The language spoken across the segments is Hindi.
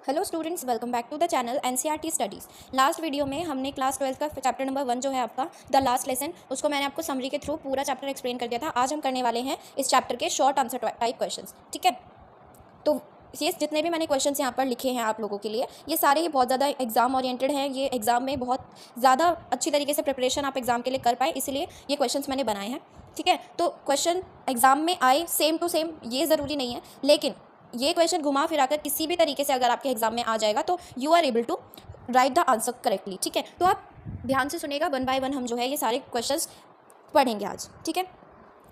Hello students, welcome back to the channel NCERT studies. Last video में हमने क्लास 12 का चैप्टर नंबर 1 जो है आपका द लास्ट लेसन, उसको मैंने आपको समरी के थ्रू पूरा चैप्टर एक्सप्लेन कर दिया था। आज हम करने वाले हैं इस चैप्टर के शॉर्ट आंसर टाइप क्वेश्चंस। ठीक है, तो ये जितने भी मैंने क्वेश्चंस यहाँ पर लिखे हैं आप लोगों के लिए, ये सारे ही बहुत ज़्यादा एग्जाम ओरिएंटेड हैं। ये एग्जाम में बहुत ज़्यादा अच्छी तरीके से प्रिपरेशन आप एग्जाम के लिए कर पाए, इसलिए ये क्वेश्चंस मैंने बनाए हैं। ठीक है, तो क्वेश्चन एग्जाम में आए सेम टू सेम ये ज़रूरी नहीं है, लेकिन ये क्वेश्चन घुमा फिरा कर किसी भी तरीके से अगर आपके एग्जाम में आ जाएगा तो you are able to write the answer correctly. ठीक है, तो आप ध्यान से सुनेगा, वन बाय वन हम जो है ये सारे क्वेश्चंस पढ़ेंगे आज। ठीक है,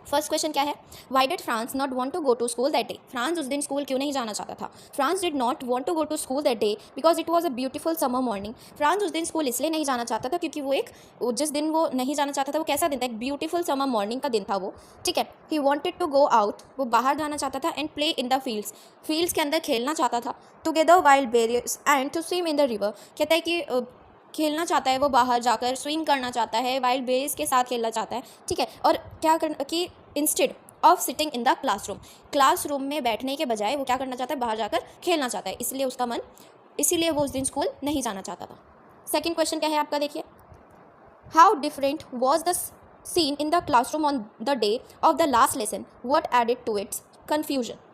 फर्स्ट क्वेश्चन क्या है, why did Franz not want to go to school that day. Franz उस दिन स्कूल क्यों नहीं जाना चाहता था। Franz did not want to go to school that day because it was a beautiful summer morning. Franz उस दिन स्कूल इसलिए नहीं जाना चाहता था क्योंकि वो जिस दिन वो नहीं जाना चाहता था वो कैसा दिन था, एक ब्यूटीफुल समर मॉर्निंग का दिन था वो। ठीक है, he wanted to go out, वो बाहर जाना चाहता था, and play in the fields, fields के अंदर खेलना चाहता था, to gather wild berries and to swim in the river. कहता है कि खेलना चाहता है वो बाहर जाकर, स्विम करना चाहता है, वाइल्ड बेरीज के साथ खेलना चाहता है। ठीक है, और क्या करना कि instead of sitting in the classroom में बैठने के बजाय वो क्या करना चाहता है, बाहर जाकर खेलना चाहता है, इसलिए उसका मन, इसीलिए वो उस दिन स्कूल नहीं जाना चाहता था। सेकेंड क्वेश्चन क्या है आपका, देखिए, how different was the scene in the classroom on the day of the last lesson, what added to its confusion.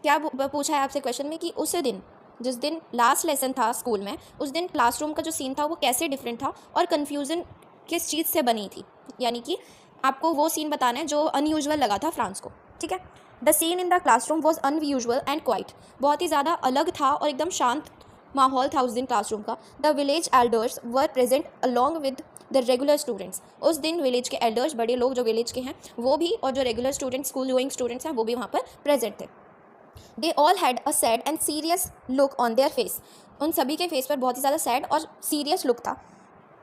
क्या पूछा है आपसे क्वेश्चन में कि उस दिन, जिस दिन लास्ट लेसन था स्कूल में, उस दिन क्लासरूम का जो सीन था वो कैसे डिफरेंट था और कन्फ्यूज़न किस चीज़ से बनी थी। यानी कि आपको वो सीन बताना है जो अनयूजुअल लगा था फ्रांस को। ठीक है, the scene in the classroom was unusual and quite, बहुत ही ज़्यादा अलग था और एकदम शांत माहौल था उस दिन क्लासरूम का। The village elders were present along with the regular students, उस दिन विलेज के एल्डर्स, बड़े लोग जो विलेज के हैं वो भी, और जो regular students, school going students हैं वो भी वहाँ पर प्रेजेंट थे। They all had a sad and serious look on their face, उन सभी के फेस पर बहुत ही ज़्यादा सैड और सीरियस लुक था।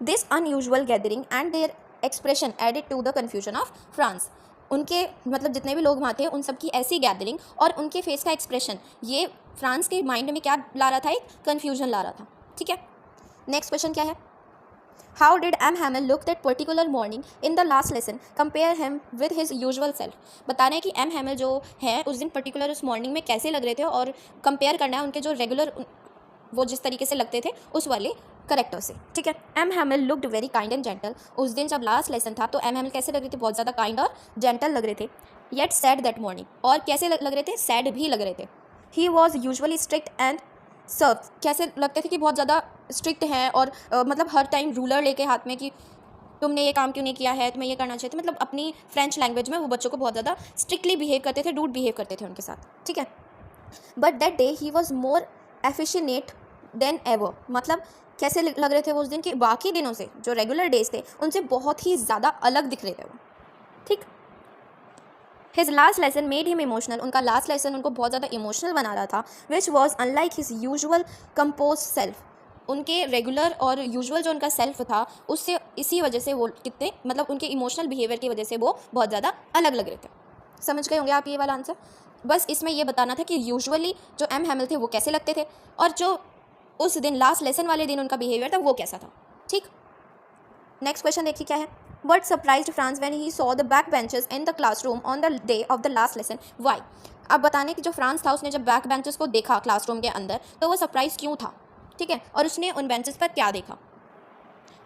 This unusual gathering and their expression added to the confusion of Franz, उनके मतलब जितने भी लोग वहाँ थे उन सब की ऐसी गैदरिंग और उनके फेस का एक्सप्रेशन, ये फ्रांस के माइंड में क्या ला रहा था, एक कन्फ्यूजन ला रहा था। ठीक है, नेक्स्ट क्वेश्चन क्या है, how did M Hamel look that particular morning in the last lesson, compare him with his usual self. बताना है कि एम हैमल जो है उस दिन पर्टिकुलर उस मॉर्निंग में कैसे लग रहे थे और कंपेयर करना है उनके जो रेगुलर वो जिस तरीके से लगते थे उस वाले करेक्टर से। ठीक है, M Hamel looked very kind and gentle, उस दिन जब लास्ट लेसन था तो एम हैमल कैसे लग रहे थे, बहुत ज़्यादा काइंड और जेंटल लग रहे थे। येट सैड दैट मॉर्निंग, और कैसे लग रहे थे, सैड भी लग रहे थे। He was usually strict and serve, कैसे लगते थे कि बहुत ज़्यादा स्ट्रिक्ट हैं और मतलब हर टाइम रूलर लेके हाथ में कि तुमने ये काम क्यों नहीं किया है, तुम्हें ये करना चाहिए था, मतलब अपनी फ्रेंच लैंग्वेज में वो बच्चों को बहुत ज़्यादा स्ट्रिक्टली बिहेव करते थे, रूड बिहेव करते थे उनके साथ। ठीक है, but that day he was more efficient then ever, मतलब कैसे लग रहे थे वो उस दिन कि बाकी दिनों से, जो रेगुलर डेज थे उनसे बहुत ही ज़्यादा अलग दिख रहे थे वो। ठीक, his last lesson made him emotional, उनका लास्ट लेसन उनको बहुत ज़्यादा इमोशनल बना रहा था। Which was unlike his usual compose self, उनके रेगुलर और यूजुअल जो उनका सेल्फ था उससे, इसी वजह से वो कितने, मतलब उनके इमोशनल बिहेवियर की वजह से वो बहुत ज़्यादा अलग लग रहे थे। समझ गए होंगे आप ये वाला आंसर। बस इसमें ये बताना था कि यूजुअली जो एम हैमल थे वो कैसे लगते थे और जो उस दिन लास्ट लेसन वाले दिन उनका बिहेवियर था वो कैसा था। ठीक, नेक्स्ट क्वेश्चन देखिए क्या है, What surprised Franz when he saw the back benches in the classroom on the day of the last lesson? Why? अब बताने कि जो फ्रांस था उसने जब बैक बेंचेस को देखा क्लासरूम के अंदर तो वो सरप्राइज क्यों था। ठीक है, और उसने उन बेंचेस पर क्या देखा।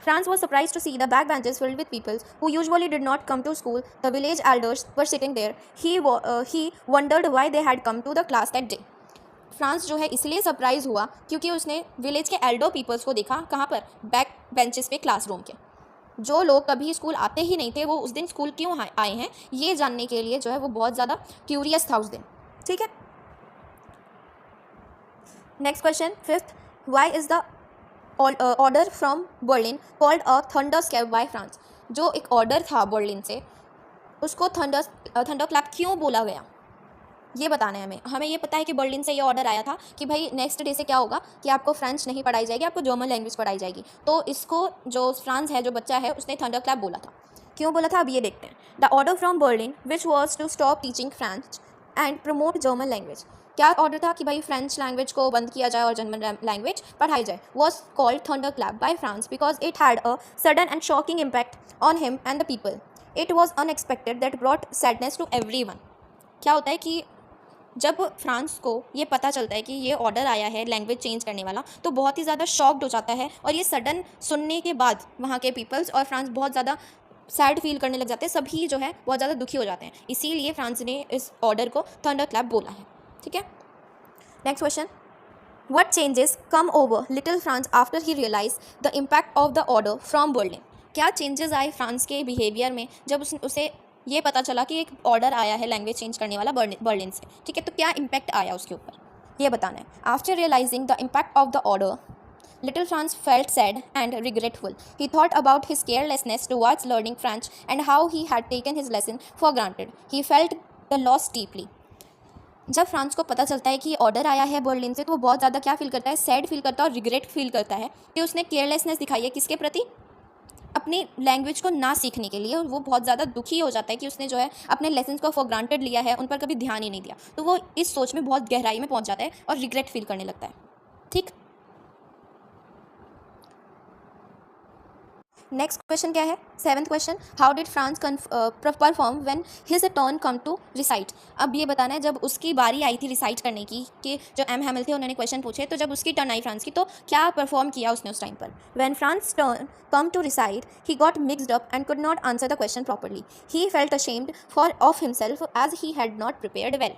France was surprised to see the back benches filled with people who usually did not come to school. The village elders were sitting there. He wondered why they had come to the class that day. France जो है इसलिए सरप्राइज हुआ क्योंकि उसने विलेज के एल्डर पीपल्स को देखा, कहाँ पर, बैक बेंचेस पे क्लासरूम के। जो लोग कभी स्कूल आते ही नहीं थे वो उस दिन स्कूल क्यों आए हैं ये जानने के लिए जो है वो बहुत ज़्यादा क्यूरियस था उस दिन। ठीक है, next question, fifth, why is the order from Berlin called a thunderclap by Franz. जो एक ऑर्डर था बर्लिन से उसको थंडर क्लैप क्यों बोला गया ये बताना है हमें। हमें ये पता है कि बर्लिन से ये ऑर्डर आया था कि भाई नेक्स्ट डे से क्या होगा कि आपको फ्रेंच नहीं पढ़ाई जाएगी, आपको जर्मन लैंग्वेज पढ़ाई जाएगी। तो इसको जो फ्रांस है, जो बच्चा है, उसने थंडर क्लैप बोला था। क्यों बोला था अब ये देखते हैं। The order from Berlin which was to stop teaching French and promote German language. क्या ऑर्डर था कि भाई फ्रेंच लैंग्वेज को बंद किया जाए और जर्मन लैंग्वेज पढ़ाई जाए। Was called thunder clap by Franz because it had a sudden and shocking impact on him and the people. It was unexpected that brought sadness to every one. क्या होता है कि जब फ्रांस को ये पता चलता है कि ये ऑर्डर आया है लैंग्वेज चेंज करने वाला, तो बहुत ही ज़्यादा शॉक्ड हो जाता है, और ये सडन सुनने के बाद वहाँ के पीपल्स और फ्रांस बहुत ज़्यादा सैड फील करने लग जाते हैं, सभी जो है बहुत ज़्यादा दुखी हो जाते हैं। इसीलिए फ्रांस ने इस ऑर्डर को थंडर क्लैप बोला है। ठीक है, next question, what changes come over little Franz after he realize the impact of the order from Berlin. क्या चेंजेस आए फ्रांस के बिहेवियर में जब उसे ये पता चला कि एक ऑर्डर आया है लैंग्वेज चेंज करने वाला बर्लिन से। ठीक है, तो क्या इम्पैक्ट आया उसके ऊपर, ये बताना है। After realizing the impact of the order, Little Franz felt sad and regretful. He thought about his carelessness towards learning French and how he had taken his lesson for granted. He felt the loss deeply. जब फ्रांस को पता चलता है कि ऑर्डर आया है बर्लिन से, तो वो बहुत ज़्यादा क्या फील करता है, सैड फील करता है और रिग्रेट फील करता है कि उसने केयरलेसनेस दिखाई है किसके प्रति, अपनी लैंग्वेज को ना सीखने के लिए। और वो बहुत ज़्यादा दुखी हो जाता है कि उसने जो है अपने लेसन्स को फॉर ग्रांटेड लिया है, उन पर कभी ध्यान ही नहीं दिया। तो वो इस सोच में बहुत गहराई में पहुँच जाता है और रिग्रेट फील करने लगता है। ठीक, नेक्स्ट क्वेश्चन क्या है, 7th question, how did Franz perform when his turn come to recite. अब ये बताना है जब उसकी बारी आई थी रिसाइट करने की, कि जो एम हैमिल थे उन्होंने क्वेश्चन पूछे, तो जब उसकी टर्न आई फ्रांस की, तो क्या परफॉर्म किया उसने उस टाइम पर। When Franz turn come to recite, he got mixed up and could not answer the question properly. He felt ashamed for of himself as he had not prepared well.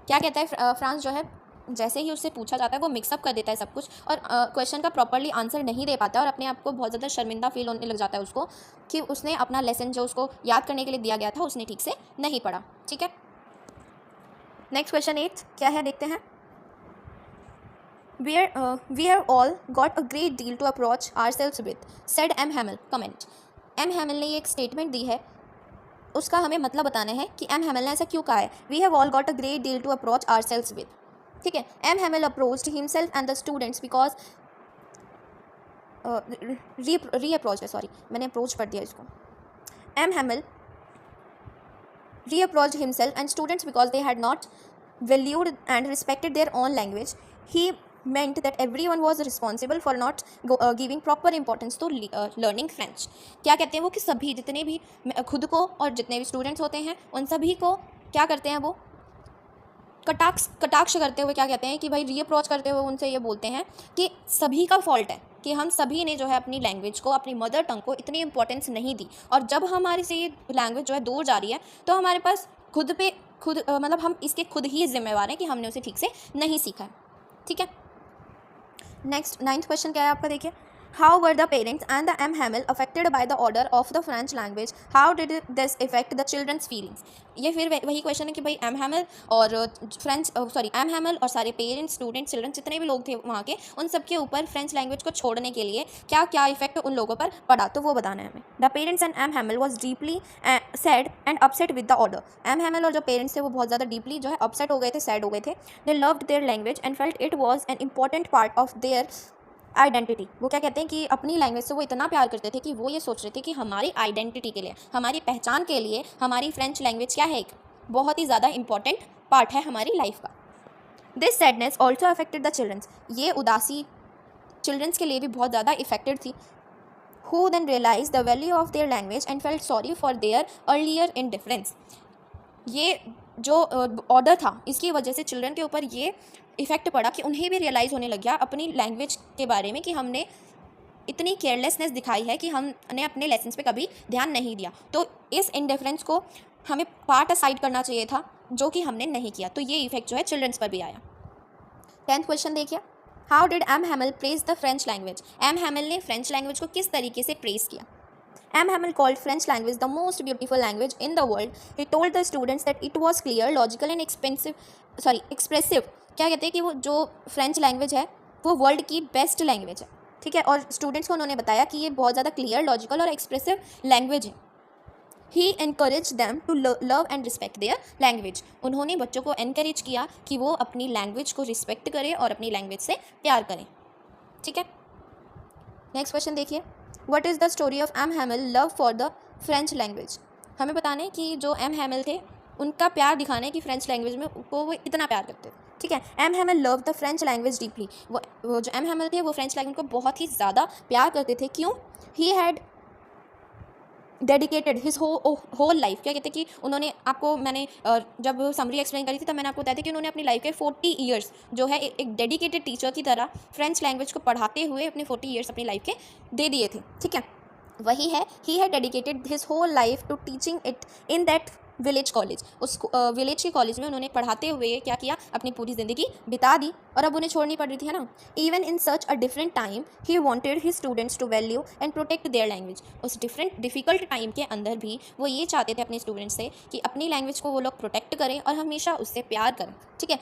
क्या कहता है फ्रांस जो है, जैसे ही उससे पूछा जाता है वो मिक्सअप कर देता है सब कुछ, और क्वेश्चन का प्रॉपरली आंसर नहीं दे पाता है, और अपने आप को बहुत ज़्यादा शर्मिंदा फील होने लग जाता है उसको, कि उसने अपना लेसन जो उसको याद करने के लिए दिया गया था उसने ठीक से नहीं पढ़ा। ठीक है, नेक्स्ट क्वेश्चन 8 क्या है देखते हैं। We are all got a great deal to approach ourselves with, said M. Hamill. Comment. M. Hamill ने ये एक स्टेटमेंट दी है, उसका हमें मतलब बताना है कि एम हैमिल ने ऐसा क्यों कहा है। We have all got a great deal to approach ourselves with. ठीक है, M Hamel approached himself and the students because reproach है, सॉरी मैंने अप्रोच पढ़ दिया इसको। M Hamel reproached himself and students because they had not valued and respected their own language. He meant that everyone was responsible for not giving proper importance to learning French. क्या कहते हैं वो, कि सभी जितने भी खुद को और जितने भी स्टूडेंट्स होते हैं उन सभी को क्या करते हैं, वो कटाक्ष करते हुए क्या कहते हैं कि भाई री-अप्रोच करते हुए उनसे ये बोलते हैं कि सभी का फॉल्ट है कि हम सभी ने जो है अपनी लैंग्वेज को, अपनी मदर टंग को इतनी इंपॉर्टेंस नहीं दी, और जब हमारी से ये लैंग्वेज जो है दूर जा रही है, तो हमारे पास खुद मतलब हम इसके खुद ही जिम्मेवार हैं कि हमने उसे ठीक से नहीं सीखा है। ठीक है, नेक्स्ट 9th क्वेश्चन क्या है आपका, देखिए। How were the parents and the M Hamel affected by the order of the French language, how did this effect the children's feelings. ये फिर वही क्वेश्चन है कि भाई एम हैमिल और एम हैमिल और सारे पेरेंट्स, स्टूडेंट्स, चिल्ड्रन जितने भी लोग थे वहाँ के, उन सबके ऊपर फ्रेंच लैंग्वेज को छोड़ने के लिए क्या क्या इफेक्ट उन लोगों पर पड़ा, तो वो बताना है हमें। The parents and M Hamel was deeply sad and upset with the order. M Hamel और जो पेरेंट्स थे वो बहुत ज़्यादा डीपली जो है अपसेट हो गए थे, सैड हो गए थे। They loved there language and felt it was an important part of their identity. वो क्या कहते हैं कि अपनी लैंग्वेज से वो इतना प्यार करते थे कि वो ये सोच रहे थे कि हमारी आइडेंटिटी के लिए, हमारी पहचान के लिए हमारी फ्रेंच लैंग्वेज क्या है, एक बहुत ही ज़्यादा इंपॉर्टेंट पार्ट है हमारी लाइफ का। This sadness also affected the children's. ये उदासी चिल्ड्रंस के लिए भी बहुत ज़्यादा इफेक्टेड थी। Who then realize the value of their language and felt sorry for their earlier indifference. ये जो ऑर्डर था, इसकी वजह से चिल्ड्रन के ऊपर ये इफ़ेक्ट पड़ा कि उन्हें भी रियलाइज़ होने लग गया अपनी लैंग्वेज के बारे में कि हमने इतनी केयरलेसनेस दिखाई है कि हमने अपने लेसन्स पे कभी ध्यान नहीं दिया। तो इस इंडिफरेंस को हमें पार्ट असाइड करना चाहिए था, जो कि हमने नहीं किया। तो ये इफेक्ट जो है चिल्ड्रंस पर भी आया। 10th क्वेश्चन देखिए। How did M Hamel praise the French language. M Hamel ने फ्रेंच लैंग्वेज को किस तरीके से प्रेज किया। M. Hamill called French language the most beautiful language in the world. He told the students that it was clear, logical and expressive. क्या कहते हैं कि वो जो फ्रेंच लैंग्वेज है वो वर्ल्ड की बेस्ट लैंग्वेज है। ठीक है, और स्टूडेंट्स को उन्होंने बताया कि ये बहुत ज़्यादा क्लियर, लॉजिकल और एक्सप्रेसिव लैंग्वेज है। He encouraged them to love and respect their language. उन्होंने बच्चों को encourage किया कि वो अपनी लैंग्वेज को रिस्पेक्ट करें और अपनी लैंग्वेज से प्यार करें। ठीक है, नेक्स्ट क्वेश्चन देखिए। What is the story of M. Hamill love for the French language? हमें बताना है कि जो एम हैमिल थे उनका प्यार दिखाना है कि फ्रेंच लैंग्वेज में वो इतना प्यार करते थे। ठीक है, M Hamel love the French language deeply. वो जो एम हैमिल थे वो फ्रेंच लैंग्वेज को बहुत ही ज़्यादा प्यार करते थे। क्यों? He had dedicated his whole life, क्या कहते हैं कि उन्होंने आपको मैंने जब समरी एक्सप्लेन करी थी तब मैंने आपको बताया था कि उन्होंने अपनी लाइफ के 40 ईयर्स जो है एक डेडिकेटेड टीचर की तरह फ्रेंच लैंग्वेज को पढ़ाते हुए अपने 40 ईयर्स अपनी लाइफ के दे दिए थे, ठीक है। वही है, he had dedicated his whole life to teaching it in that village college. उस विलेज के कॉलेज में उन्होंने पढ़ाते हुए क्या किया, अपनी पूरी ज़िंदगी बिता दी और अब उन्हें छोड़नी पड़ रही थी, है ना। Even in such a different time he wanted his students to value and protect their language. उस डिफ़िकल्ट टाइम के अंदर भी वो ये चाहते थे अपने स्टूडेंट्स से कि अपनी लैंग्वेज को वो लोग प्रोटेक्ट करें और हमेशा उससे प्यार करें, ठीक है।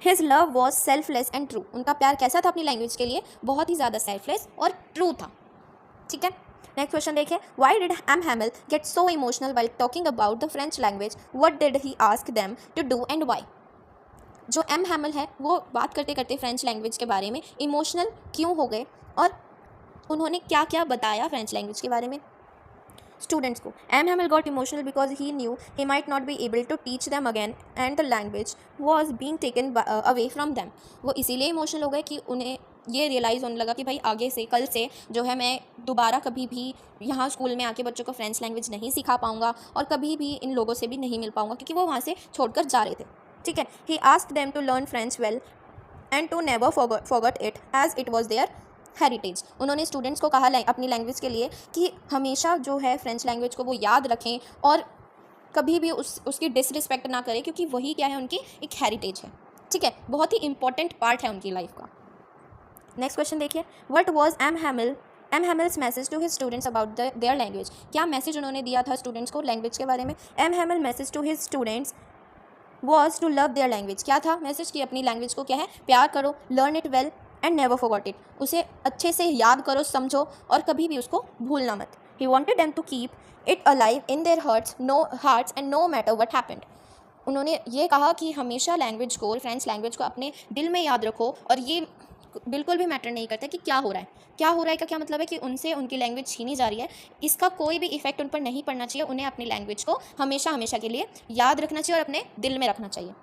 His love was selfless and true. उनका प्यार कैसा था अपनी लैंग्वेज के लिए, बहुत ही ज़्यादा सेल्फलेस और ट्रू था, ठीक है। नेक्स्ट क्वेश्चन देखिए, why did M Hamel get so emotional while talking about the French language, what did he ask them to do and why. जो एम हैमिल है वो बात करते करते फ्रेंच लैंग्वेज के बारे में इमोशनल क्यों हो गए और उन्होंने क्या क्या बताया फ्रेंच लैंग्वेज के बारे में स्टूडेंट्स को। M Hamel got emotional because he knew he might not be able to teach them again and the language was being taken away from them. वो इसीलिए इमोशनल हो गए कि उन्हें ये रियलाइज़ होने लगा कि भाई आगे से कल से जो है मैं दोबारा कभी भी यहाँ स्कूल में आके बच्चों को फ्रेंच लैंग्वेज नहीं सिखा पाऊँगा और कभी भी इन लोगों से भी नहीं मिल पाऊँगा, क्योंकि वो वहाँ से छोड़कर जा रहे थे, ठीक है। He asked them to learn French well and to never forget it as it was their heritage. उन्होंने स्टूडेंट्स को कहा अपनी लैंग्वेज के लिए कि हमेशा जो है फ्रेंच लैंग्वेज को वो याद रखें और कभी भी उसकी डिसरिस्पेक्ट ना करें, क्योंकि वही क्या है उनकी एक हेरिटेज है, ठीक है। बहुत ही इंपॉर्टेंट पार्ट है उनकी लाइफ का। नेक्स्ट क्वेश्चन देखिए, what was M Hamel's message to his students about their language. क्या मैसेज उन्होंने दिया था स्टूडेंट्स को लैंग्वेज के बारे में। M Hamel message to his students was to love their language. क्या था मैसेज कि अपनी लैंग्वेज को क्या है प्यार करो, learn it well and never forgot it. उसे अच्छे से याद करो, समझो और कभी भी उसको भूलना मत। He wanted them to keep it alive in their hearts and no matter what happened. उन्होंने ये कहा कि हमेशा लैंग्वेज को, फ्रेंच लैंग्वेज को अपने दिल में याद रखो और ये बिल्कुल भी मैटर नहीं करता कि क्या हो रहा है। क्या हो रहा है का क्या मतलब है कि उनसे उनकी लैंग्वेज छीनी जा रही है, इसका कोई भी इफेक्ट उन पर नहीं पड़ना चाहिए। उन्हें अपनी लैंग्वेज को हमेशा हमेशा के लिए याद रखना चाहिए और अपने दिल में रखना चाहिए,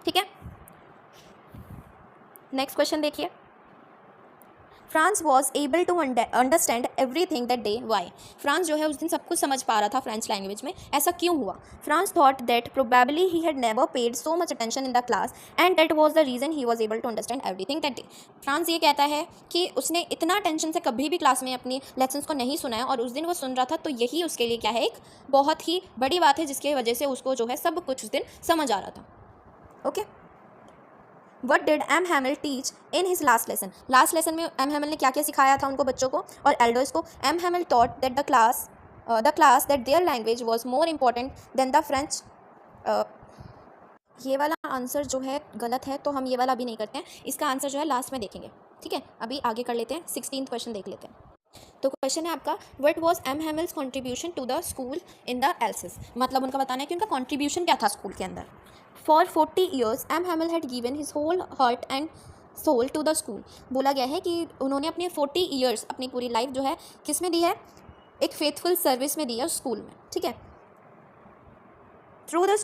ठीक है। नेक्स्ट क्वेश्चन देखिए, Franz was able to understand everything that day why. Franz जो है उस दिन सब कुछ समझ पा रहा था फ्रेंच लैंग्वेज में, ऐसा क्यों हुआ। Franz thought that probably he had never paid so much attention in the class and that was the reason he was able to understand everything that day. Franz ये कहता है कि उसने इतना टेंशन से कभी भी क्लास में अपनी लेसन्स को नहीं सुना है और उस दिन वो सुन रहा था, तो यही उसके लिए क्या है एक बहुत ही बड़ी बात है, जिसकी वजह से उसको जो है सब कुछ उस दिन समझ आ रहा था, okay. What did M. Hamill teach in his last lesson? Last lesson में एम हैमिल ने क्या क्या सिखाया था उनको, बच्चों को और एल्डर्स को। M Hamel taught that the class that their language was more important than the French। ये वाला आंसर जो है गलत है, तो हम ये वाला अभी नहीं करते हैं, इसका आंसर जो है लास्ट में देखेंगे, ठीक है। अभी आगे कर लेते हैं, 16th क्वेश्चन देख लेते हैं। तो क्वेश्चन है आपका, what was M Hamel's contribution to the school in the Alsace. मतलब उनका बताना है कि उनका कंट्रीब्यूशन क्या था स्कूल के अंदर। For 40 years M Hamel had given his whole heart and soul to the school. बोला गया है कि उन्होंने अपने 40 ईयर्स, अपनी पूरी लाइफ जो है किस में दी है, एक फेथफुल सर्विस में दी है स्कूल में, ठीक है। Though the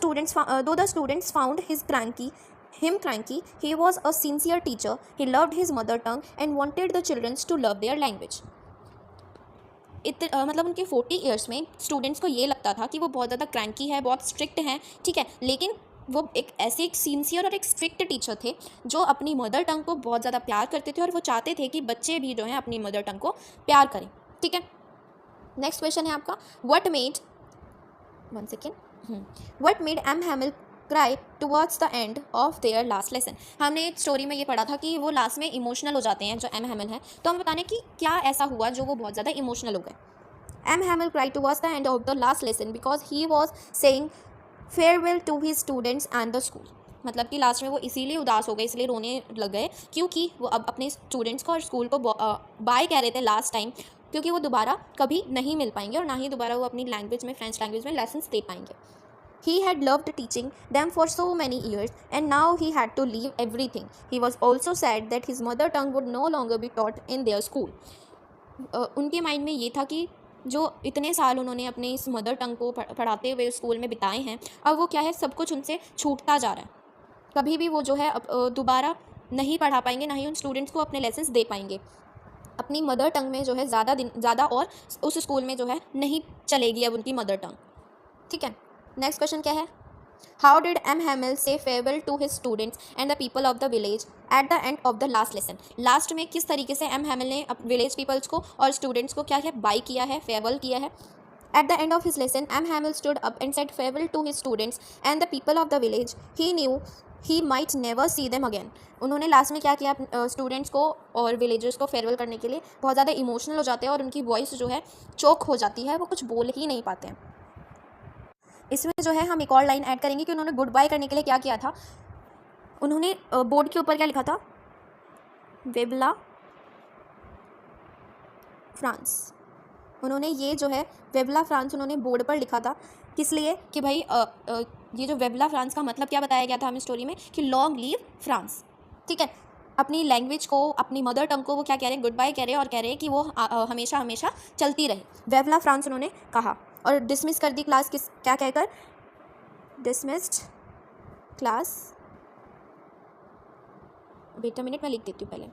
students found him cranky, he was a sincere teacher. He loved his mother tongue and wanted the children to love their language. मतलब उनके 40 ईयर्स में स्टूडेंट्स को ये लगता था कि वो बहुत ज़्यादा क्रैंकी है, बहुत स्ट्रिक्ट हैं, ठीक है, लेकिन वो एक सिंसियर और एक स्ट्रिक्ट टीचर थे जो अपनी मदर टंग को बहुत ज़्यादा प्यार करते थे और वो चाहते थे कि बच्चे भी जो हैं अपनी मदर टंग को प्यार करें, ठीक है। नेक्स्ट क्वेश्चन है आपका, what made M Hamel cry towards the end of their last lesson. हमने स्टोरी में ये पढ़ा था कि वो लास्ट में इमोशनल हो जाते हैं जो एम हैमिल हैं, तो हम बताने कि क्या ऐसा हुआ जो वो बहुत ज़्यादा इमोशनल हो गए। M Hamel cry towards the end of the last lesson because he was saying farewell to his students and the school. मतलब कि लास्ट में वो इसीलिए उदास हो गए, इसलिए रोने लग गए क्योंकि वो अब अपने स्टूडेंट्स को और स्कूल को बाय कह रहे थे लास्ट टाइम, क्योंकि वो दोबारा कभी नहीं मिल पाएंगे और ना ही दोबारा वो अपनी लैंग्वेज में, फ्रेंच लैंग्वेज में लेसन्स दे पाएंगे। He had loved teaching them for so many years and now he had to leave everything. He was also sad that his mother tongue would no longer be taught in their school. उनके माइंड में ये था कि जो इतने साल उन्होंने अपने इस मदर टंग को पढ़ाते हुए स्कूल में बिताए हैं, अब वो क्या है सब कुछ उनसे छूटता जा रहा है। कभी भी वो जो है दोबारा नहीं पढ़ा पाएंगे, ना ही उन स्टूडेंट्स को अपने लेसन्स दे पाएंगे। अपनी मदर टंग में जो है ज़्यादा और उस स्कूल में जो है नहीं चलेगी अब उनकी मदर टंग। ठीक है, नेक्स्ट क्वेश्चन क्या है? How did M Hamel say farewell to his students and the people of the village at the end of the last lesson? Last में किस तरीके से एम हैमिल ने विलेज पीपल्स को और स्टूडेंट्स को क्या है, बाय किया है, फेयरवेल किया है? At the end of his lesson, M. Hamill stood up and said farewell to his students and the people of the village. He knew he might never see them again. उन्होंने लास्ट में क्या किया, स्टूडेंट्स को और विलेजर्स को फेयरवेल करने के लिए बहुत ज़्यादा इमोशनल हो जाते हैं और उनकी वॉइस जो है चोक हो जाती है, वो कुछ बोल ही नहीं पाते हैं। इसमें जो है हम एक और लाइन ऐड करेंगे कि उन्होंने गुड बाय करने के लिए क्या किया था। उन्होंने बोर्ड के ऊपर क्या लिखा था? वेबला फ्रांस। उन्होंने ये जो है वेबला फ्रांस उन्होंने बोर्ड पर लिखा था। किस लिए? कि भाई ये जो वेबला फ्रांस का मतलब क्या बताया गया था हमें स्टोरी में, कि लॉन्ग लीव फ्रांस। ठीक है, अपनी लैंग्वेज को, अपनी मदर टंग को वो क्या कह रहे हैं, गुड बाय कह रहे हैं और कह रहे हैं कि वो हमेशा हमेशा चलती रहे। वेबला फ्रांस उन्होंने कहा और डिसमिस कर दी क्लास, किस क्या कहकर? Dismissed class. Wait a minute, मैं लिख देती हूँ पहले।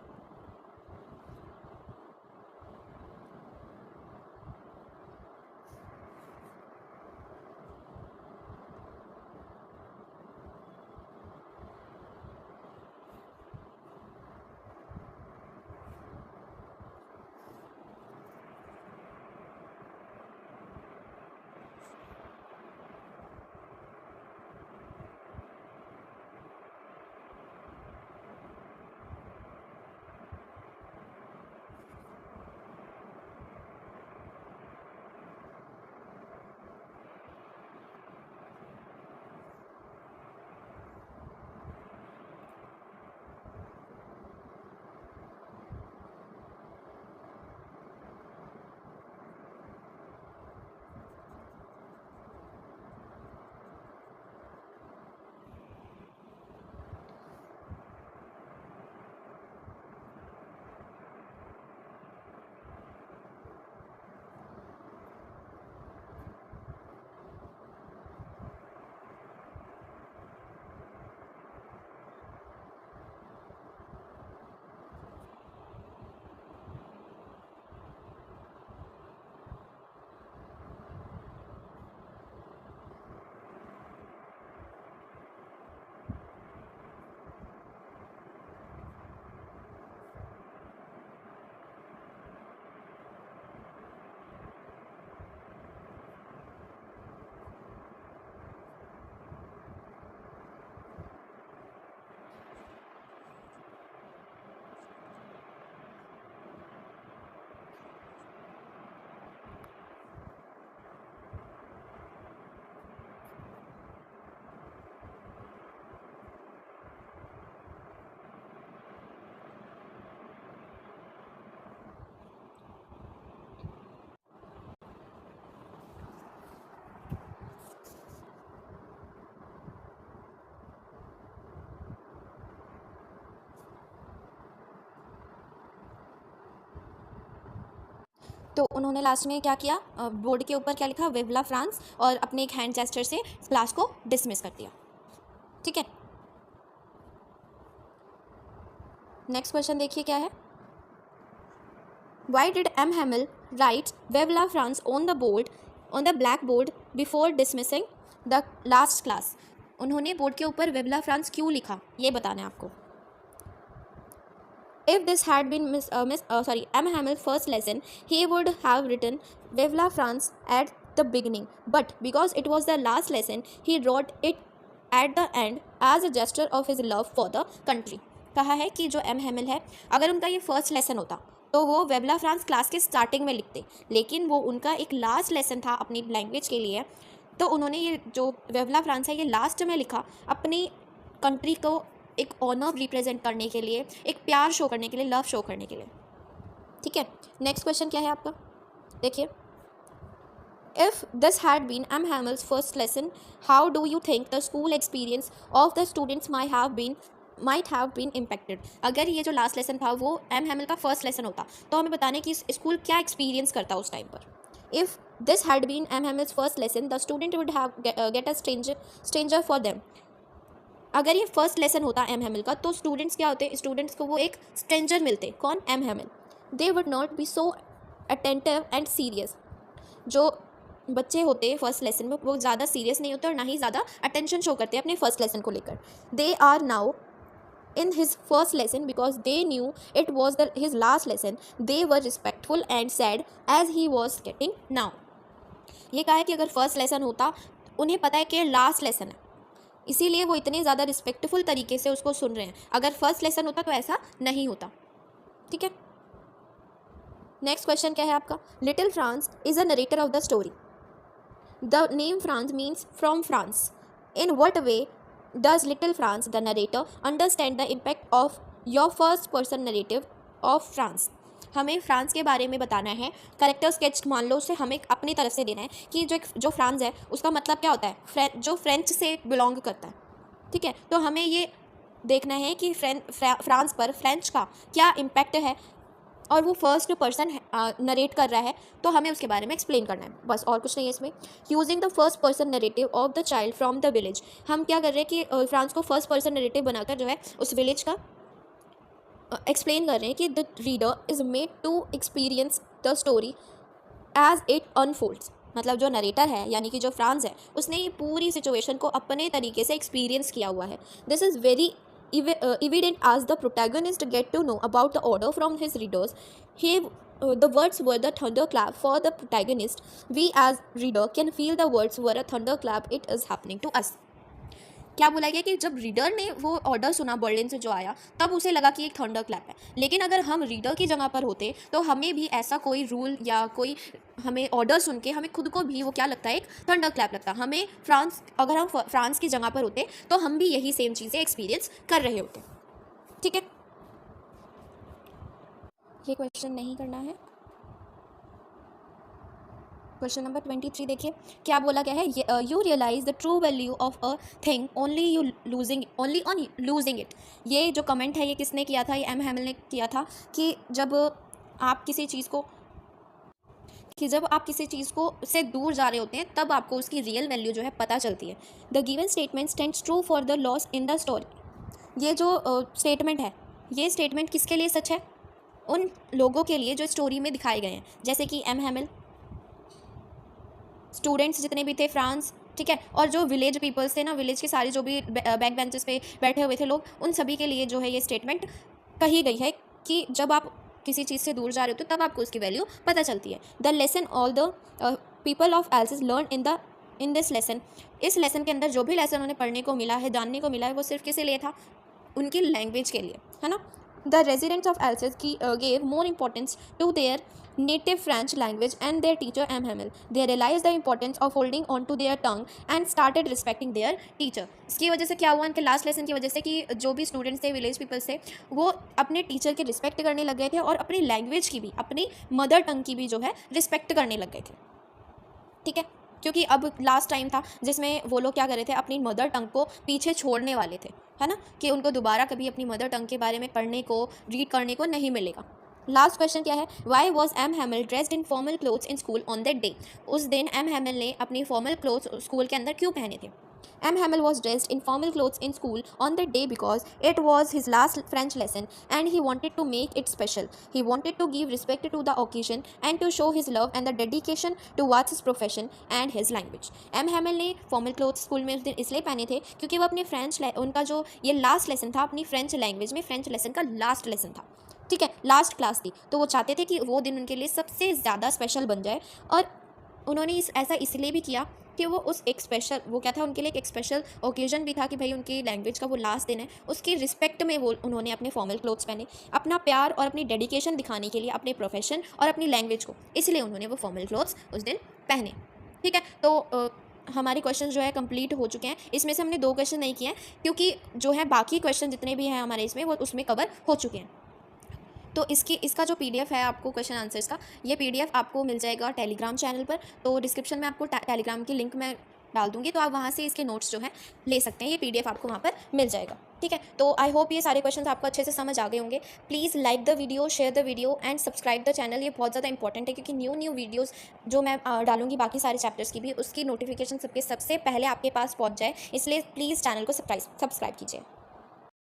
तो उन्होंने लास्ट में क्या किया, बोर्ड के ऊपर क्या लिखा, वेबला फ्रांस, और अपने एक हैंड जेस्चर से क्लास को डिसमिस कर दिया। ठीक है, नेक्स्ट क्वेश्चन देखिए क्या है। Why did M Hamel write वेबला France on the blackboard before dismissing the last class? उन्होंने बोर्ड के ऊपर वेबला फ्रांस क्यों लिखा, ये बताना है आपको। If this had been M. Hamill's first lesson, he would have written Vive France at the beginning. But because it was the last lesson, he wrote it at the end as a gesture of his love for the country. कहा है कि जो एम हैमिल है, अगर उनका ये फर्स्ट लेसन होता तो वो वेबला फ्रांस क्लास के स्टार्टिंग में लिखते, लेकिन वो उनका एक लास्ट लेसन था अपनी लैंग्वेज के लिए, तो उन्होंने ये जो वेबला फ्रांस है ये लास्ट में लिखा अपनी कंट्री को एक ऑनर रिप्रेजेंट करने के लिए, एक प्यार शो करने के लिए, लव शो करने के लिए। ठीक है, नेक्स्ट क्वेश्चन क्या है आपका, देखिए। If this had been M Hamel's first lesson, how do you think the school experience of the students might have been impacted? अगर ये जो लास्ट लेसन था वो एम हैमिल का फर्स्ट लेसन होता तो हमें बताने कि स्कूल क्या एक्सपीरियंस करता उस टाइम पर। If this had been M Hamel's first lesson, the student would have get a stranger for them. अगर ये फर्स्ट लेसन होता एम हैमिल का तो स्टूडेंट्स क्या होते, स्टूडेंट्स को वो एक स्ट्रेंजर मिलते। कौन? M Hamel. They would not be so attentive and serious. जो बच्चे होते हैं फर्स्ट लेसन में वो ज़्यादा सीरियस नहीं होते और ना ही ज़्यादा अटेंशन शो करते हैं अपने फर्स्ट लेसन को लेकर। They are now in his first lesson because they knew it was his last lesson. They were respectful and sad as he was getting now. ये कहा है कि अगर फर्स्ट लेसन होता उन्हें पता है कि लास्ट लेसन है, इसीलिए वो इतने ज़्यादा रिस्पेक्टफुल तरीके से उसको सुन रहे हैं। अगर फर्स्ट लेसन होता तो ऐसा नहीं होता। ठीक है, नेक्स्ट क्वेश्चन क्या है आपका? Little France is a narrator of the story. The name France means from France. In what way does little France, the narrator, understand the impact of your first person narrative of France? हमें फ्रांस के बारे में बताना है, करेक्टर स्केच मान लो उसे हमें अपनी तरफ से देना है कि जो फ्रांस है उसका मतलब क्या होता है, जो फ्रेंच से बिलोंग करता है। ठीक है, तो हमें ये देखना है कि फ्रांस पर फ्रेंच का क्या इम्पैक्ट है और वो फर्स्ट पर्सन नरेट कर रहा है, तो हमें उसके बारे में एक्सप्लेन करना है, बस और कुछ नहीं है इसमें। Using the first person narrative of the child from the village. हम क्या कर रहे हैं कि फ्रांस को फर्स्ट पर्सन नरेटिव बनाकर जो है उस विलेज का एक्सप्लेन कर रहे हैं कि the reader is made to experience the story as it unfolds. मतलब जो नरेटर है यानी कि जो फ्रांस है उसने ये पूरी सिचुएशन को अपने तरीके से एक्सपीरियंस किया हुआ है। This is very evident as the protagonist get to know about the order from his readers. The words were the thunderclap for the protagonist. We as reader can feel the words were a thunderclap. It is happening to us. क्या बोला गया कि जब रीडर ने वो ऑर्डर सुना बर्लिन से जो आया तब उसे लगा कि एक थंडर क्लैप है, लेकिन अगर हम रीडर की जगह पर होते तो हमें भी ऐसा कोई रूल या कोई हमें ऑर्डर सुन के हमें खुद को भी वो क्या लगता है, एक थंडर क्लैप लगता। हमें अगर हम फ्रांस की जगह पर होते तो हम भी यही सेम चीज़ें एक्सपीरियंस कर रहे होते। ठीक है, ये क्वेश्चन नहीं करना है। क्वेश्चन नंबर 23 देखिए, क्या बोला गया है? You realise the true value of a thing only on losing it. ये जो कमेंट है ये किसने किया था? ये एम हैमिल ने किया था कि जब आप किसी चीज़ को से दूर जा रहे होते हैं तब आपको उसकी रियल वैल्यू जो है पता चलती है। The given statement stands true for the loss in the story. ये जो स्टेटमेंट है ये स्टेटमेंट किसके लिए सच है? उन लोगों के लिए जो स्टोरी में दिखाए गए हैं, जैसे कि एम हैमिल, स्टूडेंट्स जितने भी थे फ्रांस, ठीक है, और जो विलेज पीपल्स थे ना, विलेज के सारे जो भी बैक बेंचेस पे बैठे हुए थे लोग, उन सभी के लिए जो है ये स्टेटमेंट कही गई है कि जब आप किसी चीज़ से दूर जा रहे हो तो तब आपको उसकी वैल्यू पता चलती है। The lesson all the people of else's learn in this lesson. इस लेसन के अंदर जो भी लेसन उन्हें पढ़ने को मिला है, जानने को मिला है, वो सिर्फ किसी लिए था? उनकी लैंग्वेज के लिए, है ना। The residents of Alsace gave more importance to their native French language and their teacher M. Hamel. They realized the importance of holding on to their tongue and started respecting their teacher. इसकी वजह से क्या हुआ? इनके लास्ट लेसन की वजह से कि जो भी स्टूडेंट्स थे, विलेज पीपल्स थे, वो अपने टीचर की रिस्पेक्ट करने लग गए थे और अपनी लैंग्वेज की भी, अपनी मदर टंग की भी जो है रिस्पेक्ट करने लग गए थे। ठीक है, क्योंकि अब लास्ट टाइम था जिसमें वो लोग क्या कर रहे थे, अपनी मदर टंग को पीछे छोड़ने वाले थे, है ना, कि उनको दोबारा कभी अपनी मदर टंग के बारे में पढ़ने को, रीड करने को नहीं मिलेगा। लास्ट क्वेश्चन क्या है? Why was M Hamel dressed in formal clothes in school on that day. उस दिन एम हैमिल ने अपनी फॉर्मल क्लोथ्स स्कूल के अंदर क्यों पहने थे? M. Hamel was dressed in formal clothes in school on that day because it was his last French lesson and he wanted to make it special. He wanted to give respect to the occasion and to show his love and the dedication towards his profession and his language. M. Hamel ने formal clothes स्कूल में उस दिन इसलिए पहने थे क्योंकि वो अपने उनका जो ये लास्ट लेसन था, अपनी फ्रेंच लैंग्वेज में फ्रेंच लेसन का लास्ट लेसन था। ठीक है, लास्ट क्लास थी, तो वो चाहते थे कि वो दिन उनके लिए सबसे ज़्यादा स्पेशल बन जाए। और उन्होंने ऐसा इसलिए भी किया कि वो क्या था, उनके लिए एक स्पेशल ओकेजन भी था कि भाई उनकी लैंग्वेज का वो लास्ट दिन है, उसकी रिस्पेक्ट में वो उन्होंने अपने फॉर्मल क्लोथ्स पहने, अपना प्यार और अपनी डेडिकेशन दिखाने के लिए अपने प्रोफेशन और अपनी लैंग्वेज को, इसलिए उन्होंने वो फॉर्मल क्लोथ्स उस दिन पहने। ठीक है, तो हमारे क्वेश्चन जो है कंप्लीट हो चुके हैं। इसमें से हमने 2 क्वेश्चन नहीं किए हैं क्योंकि जो है बाकी क्वेश्चन जितने भी हैं हमारे इसमें वो उसमें कवर हो चुके हैं। तो इसका जो PDF है आपको क्वेश्चन आंसर्स का, ये PDF आपको मिल जाएगा टेलीग्राम चैनल पर। तो डिस्क्रिप्शन में आपको टेलीग्राम की लिंक मैं डाल दूंगी, तो आप वहाँ से इसके नोट्स जो है ले सकते हैं। ये PDF आपको वहाँ पर मिल जाएगा। ठीक है, तो आई होप ये सारे क्वेश्चन आपको अच्छे से समझ आ गए होंगे। Please like the video, share the video and subscribe the channel. ये बहुत ज़्यादा इंपॉर्टेंट है क्योंकि न्यू वीडियोज़ जो मैं डालूंगी बाकी सारे चैप्टर्स की भी, उसकी नोटिफिकेशन सबसे पहले आपके पास पहुँच जाए, इसलिए प्लीज़ चैनल को सब्सक्राइब कीजिए।